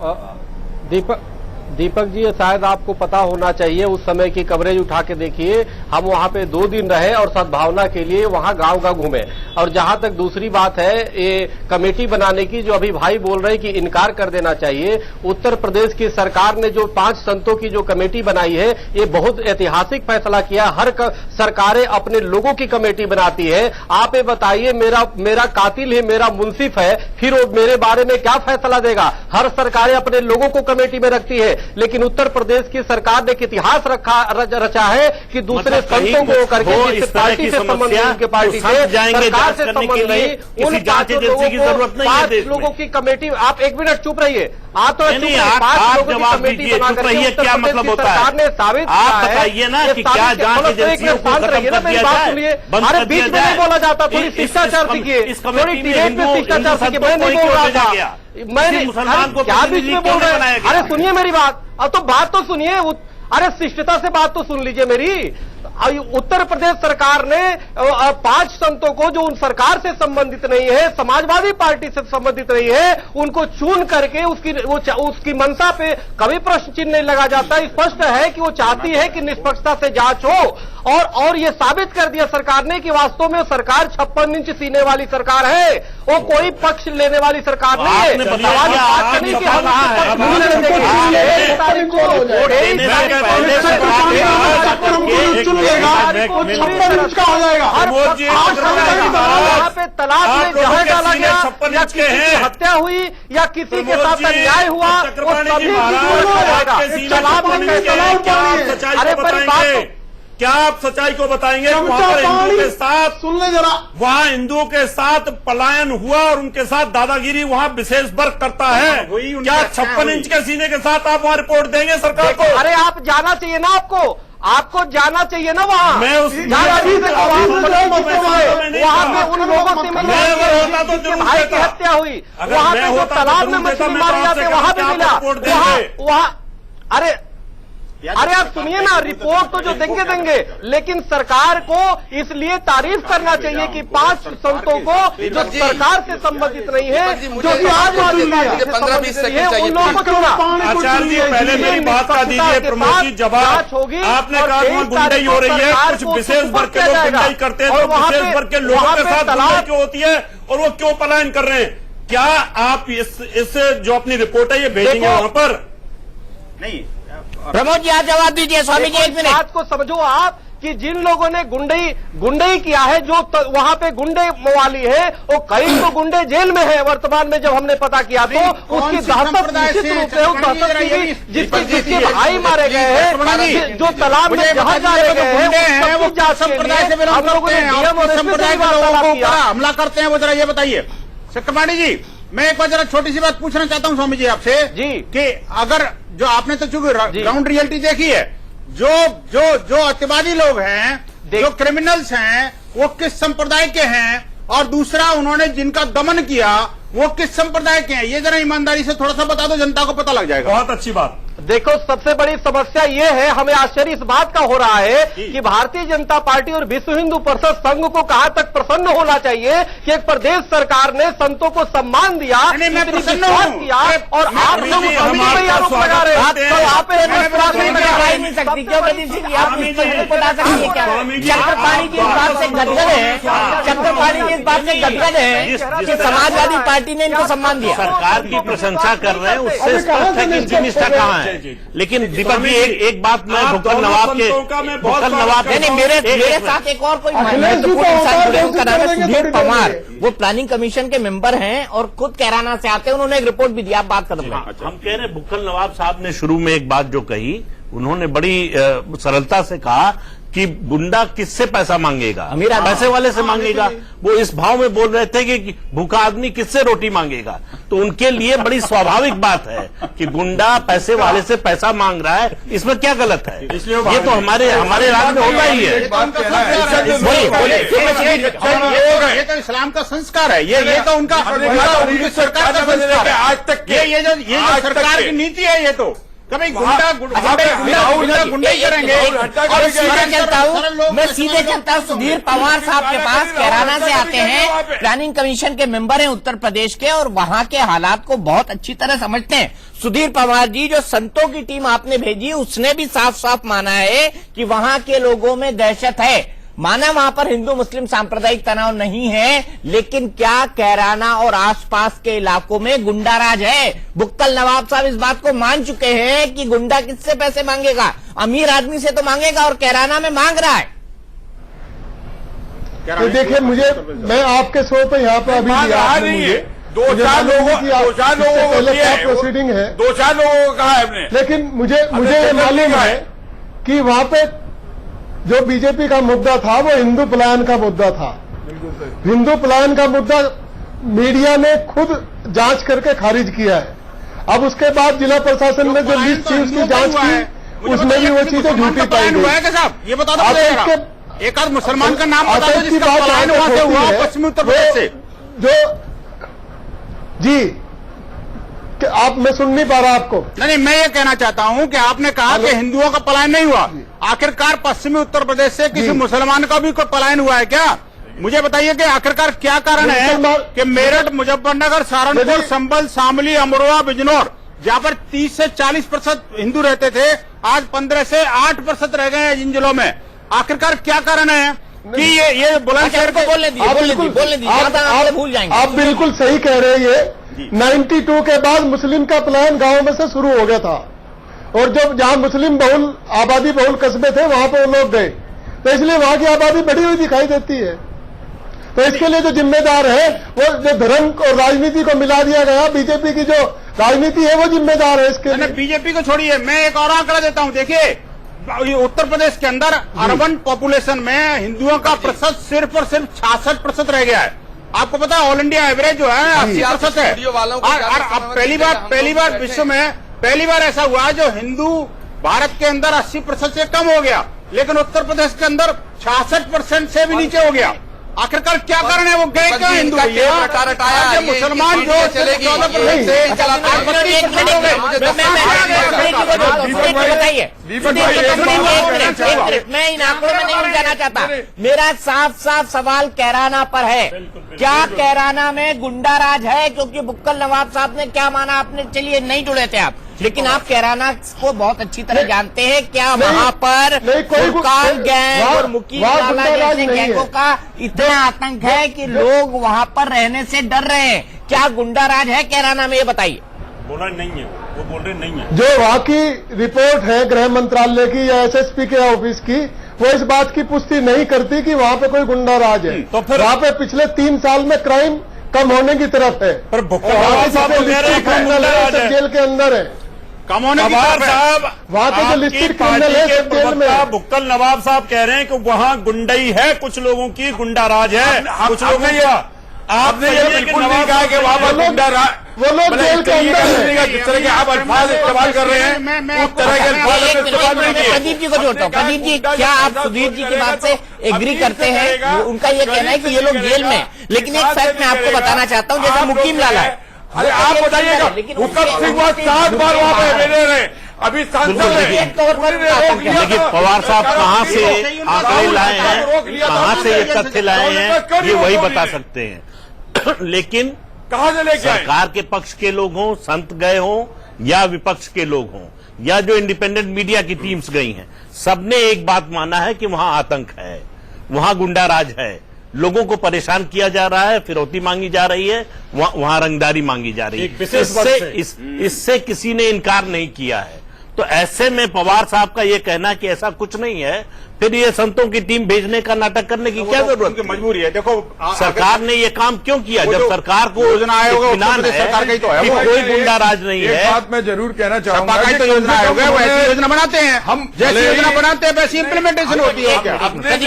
दीपक जी शायद आपको पता होना चाहिए, उस समय की कवरेज उठा के देखिए। हम वहां पे 2 दिन रहे और सद्भावना के लिए वहां गांव घूमे। और जहां तक दूसरी बात है ये कमेटी बनाने की, जो अभी भाई बोल रहे हैं कि इनकार कर देना चाहिए, उत्तर प्रदेश की सरकार ने जो 5 संतों की जो कमेटी बनाई है, ये बहुत ऐतिहासिक फैसला किया। हर सरकारें अपने लोगों की कमेटी बनाती है। आप ये बताइए, मेरा कातिल है, मेरा मुंसिफ है, फिर वो मेरे बारे में क्या फैसला देगा? हर सरकारें अपने लोगों को कमेटी में रखती है, लेकिन उत्तर प्रदेश की सरकार ने एक इतिहास रचा है कि दूसरे संतों को करके पार्टी से संबंध नहीं, उनके पार्टी से सरकार से संबंध नहीं, उन 5 लोगों की कमेटी। आप 1 मिनट चुप रहिए। आप तो 5 लोगों की कमेटी बनाकर क्या मतलब होता है? सरकार ने साबित आप बताइए ना कि क्या जांच एजेंसियों को खत्म कर दिया जाए? अरे बीच में नहीं बोला जाता, थोड़ी शिष्टाचार सीखिए, थोड़ी डिबेट में शिष्टाचार सीखिए। मैं नहीं बोल रहा था, मैंने मुसलमान को क्या बीच में बोल रहे हैं? अरे सुनिए मेरी बात, अब तो बात तो सुनिए, अरे शिष्टता से बात तो सुन लीजिए मेरी। उत्तर प्रदेश सरकार ने 5 संतों को जो उन सरकार से संबंधित नहीं है, समाजवादी पार्टी से संबंधित नहीं है, उनको चुन करके उसकी मंशा पे कभी प्रश्न चिन्ह नहीं लगा जाता। स्पष्ट है कि वो चाहती है कि निष्पक्षता से जांच हो, और ये साबित कर दिया सरकार ने कि वास्तव में सरकार 56 इंच सीने वाली सरकार है, वो कोई पक्ष लेने वाली सरकार नहीं है। सवाल बात नहीं कि हम यहाँ पे तलाक में जहर डाला गया या किसी की हत्या हुई या किसी के साथ अन्याय हुआ, वो सभी तलाक में। अरे बड़ी बात, क्या आप सच्चाई को बताएंगे? वहां पर हिंदुओं के साथ, सुन ले जरा, वहां हिंदुओं के साथ पलायन हुआ और उनके साथ दादागिरी वहां विशेष वर्ग करता है। क्या 56 इंच के सीने के साथ आप वहां रिपोर्ट देंगे सरकार को? अरे आप जाना चाहिए ना, आपको जाना चाहिए ना वहाँ। मैं उस वहाँ पे उन लोगों से मिलना जिनके भाई की हत्या हुई, वहाँ पे जो तालाब में मछली मारी जाती है वहाँ पे मिला, वहाँ अरे आप सुनिए ना, रिपोर्ट तो जो देंगे, लेकिन सरकार को इसलिए तारीफ करना चाहिए कि 5 संतों को जो सरकार से संबंधित नहीं है, जो समाजवादी पार्टी से संबंधित नहीं है, उन लोगों को चुना। आचार्य जी पहले मेरी बात का दीजिए, प्रमोद जी जवाब होगी। आपने कहा वहाँ गुंडाई हो रही है, कुछ विशेष वर्ग के लोग गुंडाई करते हैं, तो विशेष वर्ग के लोगों के साथ गुंडाई क्यों होती है और वो क्यों पलायन कर रहे हैं? क्या आप इस जो अपनी रिपोर्ट है ये भेजेंगे वहां पर? नहीं, प्रमोद जी आप जवाब दीजिए। स्वामी जी 1 मिनट। बात को समझो आप कि जिन लोगों ने गुंडई किया है, जो वहां पे गुंडे मवाली है, वो कई तो गुंडे जेल में है वर्तमान में। जब हमने पता किया तो उसकी दहशत निश्चित रूप से, उस दहशत की जिसके भाई मारे गए हैं, जो तालाब में जहाज डाले गए हैं, वो संप्रदाय से हम लोगों ने संप्रदाय के लोगों को हमला करते हैं, वो जरा ये बताइए। चक्रपाणी जी, मैं एक बार जरा छोटी सी बात पूछना चाहता हूँ स्वामी जी आपसे जी, कि अगर जो आपने तो चूंकि ग्राउंड रियलिटी देखी है, जो अतिवादी लोग हैं, जो क्रिमिनल्स हैं, वो किस संप्रदाय के हैं, और दूसरा उन्होंने जिनका दमन किया वो किस संप्रदाय के हैं, ये जरा ईमानदारी से थोड़ा सा बता दो, जनता को पता लग जाएगा। बहुत अच्छी बात। देखो, सबसे बड़ी समस्या ये है, हमें आश्चर्य इस बात का हो रहा है कि भारतीय जनता पार्टी और विश्व हिंदू परिषद संघ को कहां तक प्रसन्न होना चाहिए कि एक प्रदेश सरकार ने संतों को सम्मान दिया, विश्वास किया, और आप लोग आरोप लगा रहे हैं। चक्रपाणी जी इस बात से गदगद है, चक्रपाणी जी इस बात से गदगद है कि समाजवादी पार्टी ने इनको सम्मान दिया। सरकार की प्रशंसा कर रहे हैं, उससे स्पष्ट है कि इनकी निष्ठा कहाँ है। लेकिन दीपक जी एक बात मैं भुक्कल नवाब नहीं, मेरे साथ एक और कोई महत्वपूर्ण इंसान जुड़े, उनका नाम है सुधीर पवार, वो प्लानिंग कमीशन के मेंबर हैं और खुद कैराना से आते हैं, उन्होंने एक रिपोर्ट भी दिया। आप बात खत्म करें। हम कह रहे हैं भुक्कल नवाब साहब ने शुरू में एक बात जो कही, उन्होंने बड़ी सरलता से कहा कि गुंडा किससे पैसा मांगेगा, अमीर आदमी। पैसे वाले से मांगेगा। वो इस भाव में बोल रहे थे कि भूखा आदमी किससे रोटी मांगेगा। तो उनके लिए बड़ी स्वाभाविक बात है कि गुंडा पैसे वाले से पैसा मांग रहा है, इसमें क्या गलत है? ये तो हमारे राज्य में होता ही है। ये तो इस्लाम का संस्कार है, ये तो उनका उनकी सरकार का संस्कार है। आज तक ये जो सरकार की नीति है, ये तो कभी गुंडा ही करेंगे। मैं सीधे चलता हूँ सुधीर पवार साहब के पास, कैराना से आते हैं, प्लानिंग कमीशन के मेंबर हैं उत्तर प्रदेश के और वहां के हालात को बहुत अच्छी तरह समझते हैं। सुधीर पवार जी, जो संतों की टीम आपने भेजी उसने भी साफ साफ माना है कि वहां के लोगों में दहशत है। माना वहां पर हिंदू मुस्लिम सांप्रदायिक तनाव नहीं है, लेकिन क्या कैराना और आसपास के इलाकों में गुंडाराज है? बुक्कल नवाब साहब इस बात को मान चुके हैं कि गुंडा किससे पैसे मांगेगा, अमीर आदमी से तो मांगेगा, और कैराना में मांग रहा है। तो देखिए, मैं आपके शो पे यहाँ पे अभी दो चार लोगों प्रोसीडिंग है, 2-4 लोगों को कहा है हमने, लेकिन मुझे ये मालूम है कि वहां पे जो बीजेपी का मुद्दा था वो हिंदू पलायन का मुद्दा था। हिंदू पलायन का मुद्दा मीडिया ने खुद जांच करके खारिज किया है। अब उसके बाद जिला प्रशासन ने जो लिस्ट थी उसकी जांच की, उसमें भी वो चीजें झूठी पाई गई। ये बता दो, एक आध मुसलमान का नाम बता दो जिसका पलायन वहां से हुआ पश्चिमी उत्तर प्रदेश से। कि आप, मैं सुन नहीं पा रहा आपको। नहीं, मैं ये कहना चाहता हूं कि आपने कहा कि हिंदुओं का पलायन नहीं हुआ, आखिरकार पश्चिमी उत्तर प्रदेश से किसी मुसलमान का भी कोई पलायन हुआ है क्या? मुझे बताइए कि आखिरकार क्या कारण है कि मेरठ, मुजफ्फरनगर, सहारनपुर, संभल, शामली, अमरोहा, बिजनौर, जहां पर 30 से 40% हिंदू रहते थे, आज 15 से 8% रह गए हैं जिन जिलों में। आखिरकार क्या कारण है कि ये बुलंदशहर को बोलने दीजिए, भूल जाएंगे। आप बिल्कुल सही कह रहे हैं। ये 92 के बाद मुस्लिम का पलायन गांव में से शुरू हो गया था, और जब जहां मुस्लिम बहुल आबादी बहुल कस्बे थे वहां पर वो लोग गए, तो इसलिए वहां की आबादी बढ़ी हुई दिखाई देती है। तो इसके लिए जो जिम्मेदार है वो जो धर्म और राजनीति को मिला दिया गया, बीजेपी की जो राजनीति है वो जिम्मेदार है इसके लिए। बीजेपी को छोड़िए, मैं एक और आंकड़ा देता हूं। देखिए, उत्तर प्रदेश के अंदर अर्बन पॉपुलेशन में हिंदुओं का प्रतिशत सिर्फ और सिर्फ 66% रह गया है। आपको पता है ऑल इंडिया एवरेज जो है 80% है। और अब पहली बार विश्व में पहली बार ऐसा हुआ जो हिंदू भारत के अंदर 80% से कम हो गया, लेकिन उत्तर प्रदेश के अंदर 66% से भी नीचे हो गया। आखिरकार क्या कारण है? वो गए क्या हिंदू? मुसलमान जो 14% से मैं इन आंकड़ों में नहीं उलझाना चाहता। मेरा साफ साफ सवाल कैराना पर है। क्या कैराना में गुंडाराज है? क्योंकि बुक्कल नवाब साहब ने क्या माना, आपने, चलिए नहीं जुड़े थे आप, लेकिन आप कैराना को बहुत अच्छी तरह जानते हैं। क्या वहां पर फुरकान गैंग और मुकीम वाला जैसे गैंगों का इतना आतंक है कि लोग वहां पर रहने से डर रहे हैं? क्या गुंडाराज है कैराना में, ये बताइए। बोला नहीं है, वो बोल रहे नहीं है। जो वहां की रिपोर्ट है गृह मंत्रालय की या एसएसपी के ऑफिस की, वो इस बात की पुष्टि नहीं करती कि वहां पे कोई गुंडाराज है। तो फिर वहां पे पिछले 3 साल में क्राइम कम होने की तरफ है, पर जेल के अंदर है कम होने की तरफ साहब। वहां पे जो लिस्टेड क्रिमिनल है सब जेल में। बुक्कल नवाब साहब कह रहे हैं कि वहां गुंडई है, कुछ लोगों की गुंडाराज है, कुछ लोगों का। आपने ये बिल्कुल नहीं कहा कि वहां पर गुंडाराज, वो लोग जेल के अंदर है। जिस तरह के आप अल्फाज इस्तेमाल कर रहे हैं उस तरह के अल्फाज इस्तेमाल नहीं किए। प्रदीप जी को जोड़ता हूँ। प्रदीप जी, क्या आप सुधीर जी की बात से एग्री करते हैं? उनका ये कहना है कि ये लोग जेल में, लेकिन एक फैक्ट मैं आपको बताना चाहता हूँ, जैसे मुकीम लाला है। अरे आप बताइएगा, हुक्म सिंह वहां 7 बार वहां पे मिले रहे, अभी सांसद देखिए पवार साहब कहाँ से आंकड़े लाए हैं, कहाँ से ये तथ्य लाए हैं, ये वही बता सकते हैं। लेकिन कहाँ से लेके आए? सरकार के पक्ष के लोग हों, संत गए हों, या विपक्ष के लोग हों, या जो इंडिपेंडेंट मीडिया की टीम्स गई हैं, सबने एक बात माना है कि वहां आतंक है, वहां गुंडाराज है, लोगों को परेशान किया जा रहा है, फिरौती मांगी जा रही है, वहां रंगदारी मांगी जा रही है। इससे किसी ने इनकार नहीं किया है। तो ऐसे में पवार साहब का ये कहना कि ऐसा कुछ नहीं है, फिर ये संतों की टीम भेजने का नाटक करने की क्या जरूरत है? मजबूरी है। देखो सरकार ने ये काम क्यों किया जब सरकार को योजना आयोग इत्मीनान है सरकार का ही तो है, कि कोई गुंडा राज नहीं एक है। बात मैं जरूर कहना चाहूंगा सपा का ही तो योजना आयोग है, वो ऐसी योजना बनाते हैं, हम जैसी योजना बनाते हैं वैसी इम्प्लीमेंटेशन होती है। क्या मैं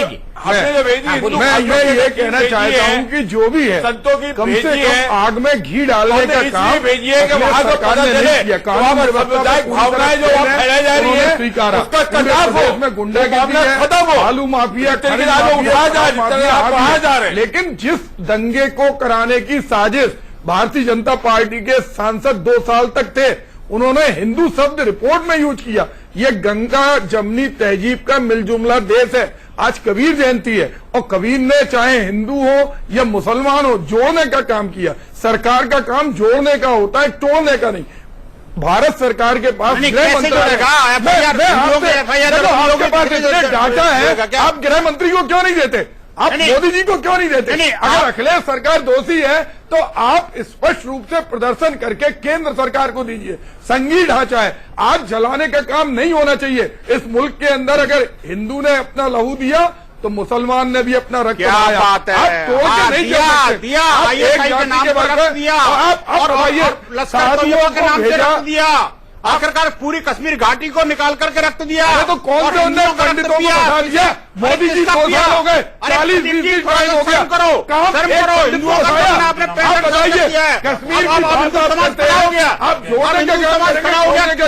ये कहना चाहता हूँ कि जो भी है संतों की कम से भेजिए, कम आग में घी डालने का काम भेजिए कि वहां को पता चले सामुदायिक भावनाएं जो वहां फैलाई जा रही है स्वीकारा उसका कटाव हो, में गुंडागिरी है, खत्म हो, आलू माफिया, तेरे आज उठाया जा रहे हैं। लेकिन जिस दंगे को कराने की साजिश भारतीय जनता पार्टी के सांसद 2 साल तक थे, उन्होंने हिंदू शब्द रिपोर्ट में यूज किया। ये गंगा जमनी तहजीब का मिलजुमला देश है। आज कबीर जयंती है और कबीर ने चाहे हिंदू हो या मुसलमान हो जोड़ने का काम किया। सरकार का काम जोड़ने का होता है, तोड़ने का नहीं। भारत सरकार के पास गृह मंत्रालय आपके पास इतने डाटा है, आप गृह मंत्री को क्यों नहीं देते? आप मोदी जी को क्यों नहीं देते? अगर अखिलेश सरकार दोषी है तो आप स्पष्ट रूप से प्रदर्शन करके केंद्र सरकार को दीजिए। संघीय ढांचा है, आज जलाने का काम नहीं होना चाहिए। इस मुल्क के अंदर अगर हिंदू ने अपना लहू दिया तो मुसलमान ने भी अपना रक्त क्या बात है? आप तोड़ के नहीं दिया एक जाति के वर्कर दिया आप लश्कर के नाम से रक्त दिया, आखिरकार पूरी कश्मीर घाटी को निकाल करके रक्त दिया। तो कौन से उन्होंने पंडितों को बैठा दिया? मोदी जी 2 साल हो गए, 40-20 टाइम हो गया। हिंदुओं का आपने आप बताइए, कश्मीर की बात आप करते हैं, आप जोड़ने का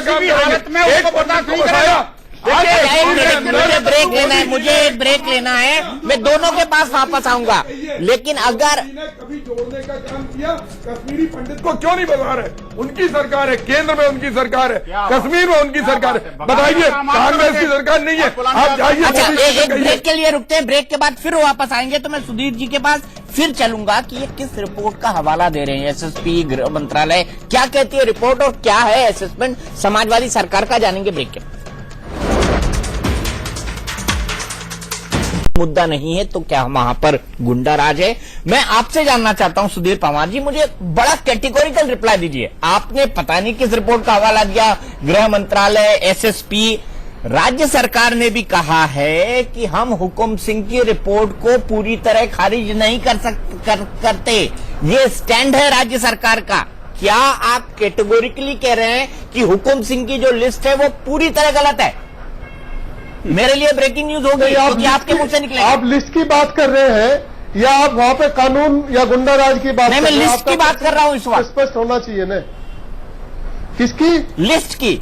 काम हालत में उसको बर्दाश्त नहीं करेगा। मुझे ब्रेक लेना है, मुझे एक ब्रेक लेना है, मैं दोनों के पास वापस आऊंगा। लेकिन अगर कभी जोड़ने का काम किया, कश्मीरी पंडित को क्यों नहीं बता रहे? उनकी सरकार है, केंद्र में उनकी सरकार है, कश्मीर में उनकी सरकार है। बताइए, कांग्रेस की सरकार नहीं है। आप जाइए। अच्छा, एक ब्रेक के लिए रुकते हैं, ब्रेक के बाद फिर वापस आएंगे। तो मैं सुधीर जी के पास फिर चलूंगा कि ये किस रिपोर्ट का हवाला दे रहे हैं। एसएसपी, गृह मंत्रालय क्या कहती है रिपोर्ट और क्या है असेसमेंट समाजवादी सरकार का, जानेंगे ब्रेक के। मुद्दा नहीं है तो क्या वहां पर गुंडा राज है? मैं आपसे जानना चाहता हूं सुधीर पवार जी, मुझे बड़ा कैटेगोरिकल रिप्लाई दीजिए। आपने पता नहीं किस रिपोर्ट का हवाला दिया, गृह मंत्रालय, एसएसपी, राज्य सरकार ने भी कहा है कि हम हुकुम सिंह की रिपोर्ट को पूरी तरह खारिज नहीं करते। ये स्टैंड है राज्य सरकार का। क्या आप कैटेगोरिकली कह रहे हैं कि हुकुम सिंह की जो लिस्ट है वो पूरी तरह गलत है? मेरे लिए ब्रेकिंग न्यूज हो गई, क्योंकि आपके मुंह से निकले। आप लिस्ट की बात कर रहे हैं या आप वहां पे कानून या गुंडा राज की बात? नहीं, मैं लिस्ट की बात कर रहा हूं इस वक्त। स्पष्ट होना चाहिए ना। किसकी लिस्ट की?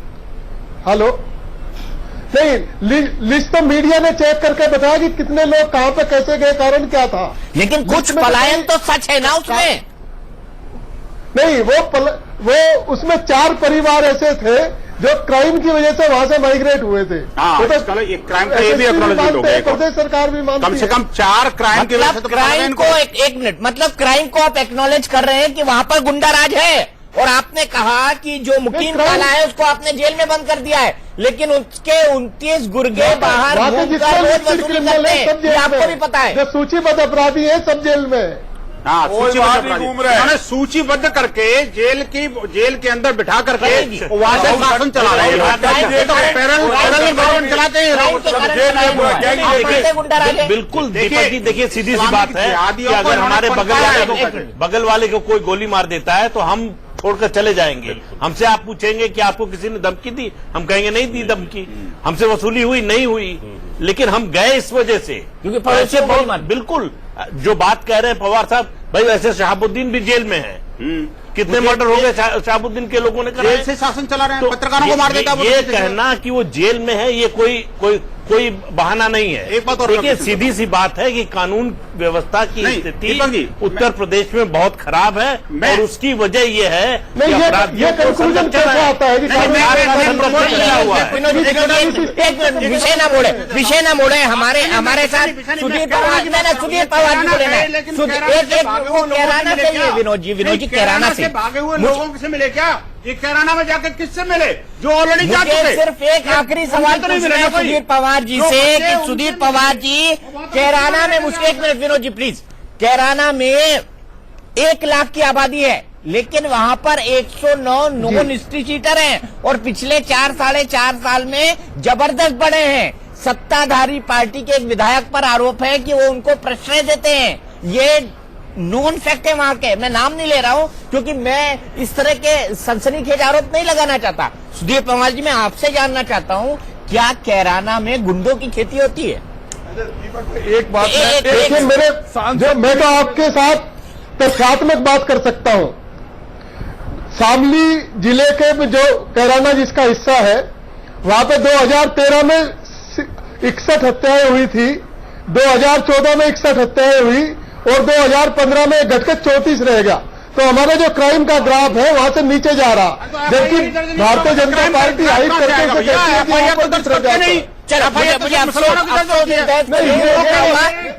हेलो, नहीं, लिस्ट तो मीडिया ने चेक करके बताया कि कितने लोग कहां पे कैसे गए, कारण क्या था। लेकिन कुछ पलायन तो सच है ना उसमें। नहीं, वो उसमें 4 परिवार ऐसे थे जो क्राइम की वजह से वहां से माइग्रेट हुए थे। वो तो क्राइम का ये भी एक्नॉलेजमेंट हो गया। प्रदेश सरकार भी मानती है। कम से कम 4 क्राइम की वजह से। क्राइम को एक मिनट, मतलब क्राइम को आप एक्नॉलेज कर रहे हैं कि वहां पर गुंडा राज है, और आपने कहा कि जो मुकीम काला है उसको आपने जेल में बंद कर दिया है, लेकिन उसके 29 गुर्गे बाहर घूमकर रोज वसूली करते हैं, ये आपको भी पता है। जो सूचीबद्ध अपराधी है सब जेल में। हाँ, उन्होंने सूचीबद्ध करके जेल के अंदर बिठा करके वहां से शासन चला रहे हैं। बिल्कुल दीपक जी, देखिए सीधी सी बात है कि अगर हमारे बगल वाले को कोई गोली मार देता है तो हम छोड़कर चले जाएंगे। हमसे आप पूछेंगे कि आपको किसी ने धमकी दी, हम कहेंगे नहीं दी धमकी, हमसे वसूली हुई नहीं हुई, लेकिन हम गए इस वजह से क्योंकि बिल्कुल जो बात कह रहे हैं पवार साहब, भाई वैसे शहाबुद्दीन भी जेल में है। कितने मर्डर हो गए शहाबुद्दीन के लोगों ने कहा, जेल से शासन चला रहे हैं, पत्रकारों को मार देता है। ये कहना कि वो जेल में है ये कोई बहाना नहीं है। एक बात और देखिए, सीधी सी बात है कि कानून व्यवस्था की स्थिति उत्तर प्रदेश में बहुत खराब है और उसकी वजह ये है कि ये कंक्लूजन कैसे आता है कि विषय न मोड़े हमारे साथ सुधीर पवार जी को लेना है। कहराना चाहिए विनोद जी कहराना से भागे हुए लोगों से मिले क्या? ये कैराना में जाकर किससे मिले जो ऑलरेडी जा चुके? सिर्फ एक आखिरी सवाल पूछना है सुधीर पवार जी से कि सुधीर पवार जी कैराना में, मुझे 1 मिनट विनोद जी प्लीज, कैराना में 1 लाख की आबादी है, लेकिन वहां पर 109 नॉन हिस्ट्री चीटर हैं और पिछले 4-4.5 साल में जबरदस्त बढ़े हैं। सत्ताधारी पार्टी के एक विधायक पर आरोप है कि वो उनको प्रश्रय देते हैं। ये नॉन फैक्ट है वहां के, मैं नाम नहीं ले रहा हूं क्योंकि मैं इस तरह के सनसनीखेज आरोप नहीं लगाना चाहता। सुधीर पंवार जी, मैं आपसे जानना चाहता हूं, क्या कैराना में गुंडों की खेती होती है? एक बात देखिए, मैं तो आपके साथ तथ्यात्मक बात कर सकता हूं। शामली जिले के जो कैराना जिसका हिस्सा है, वहां पे 2013 में 61 हत्याएं हुई थी, 2014 में 61 हत्याएं हुई और 2015 में घटकर 34 रहेगा। तो हमारा जो क्राइम का ग्राफ है वहां से नीचे जा रहा, जबकि भारतीय जनता पार्टी हाइट करके उसे कहती है कि वहां पर कुछ रह जाता है।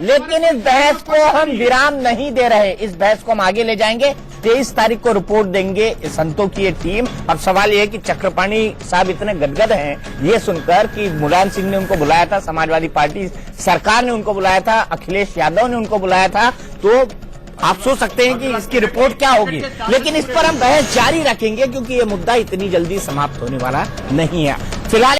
लेकिन इस बहस को हम विराम नहीं दे रहे, इस बहस को हम आगे ले जाएंगे। 23 तारीख को रिपोर्ट देंगे संतों की ये टीम। अब सवाल ये है कि चक्रपाणी साहब इतने गदगद हैं ये सुनकर कि मुलायम सिंह ने उनको बुलाया था, समाजवादी पार्टी सरकार ने उनको बुलाया था, अखिलेश यादव ने उनको बुलाया था, तो आप सोच सकते हैं कि इसकी रिपोर्ट क्या होगी। लेकिन इस पर हम बहस जारी रखेंगे क्योंकि ये मुद्दा इतनी जल्दी समाप्त होने वाला नहीं है। फिलहाल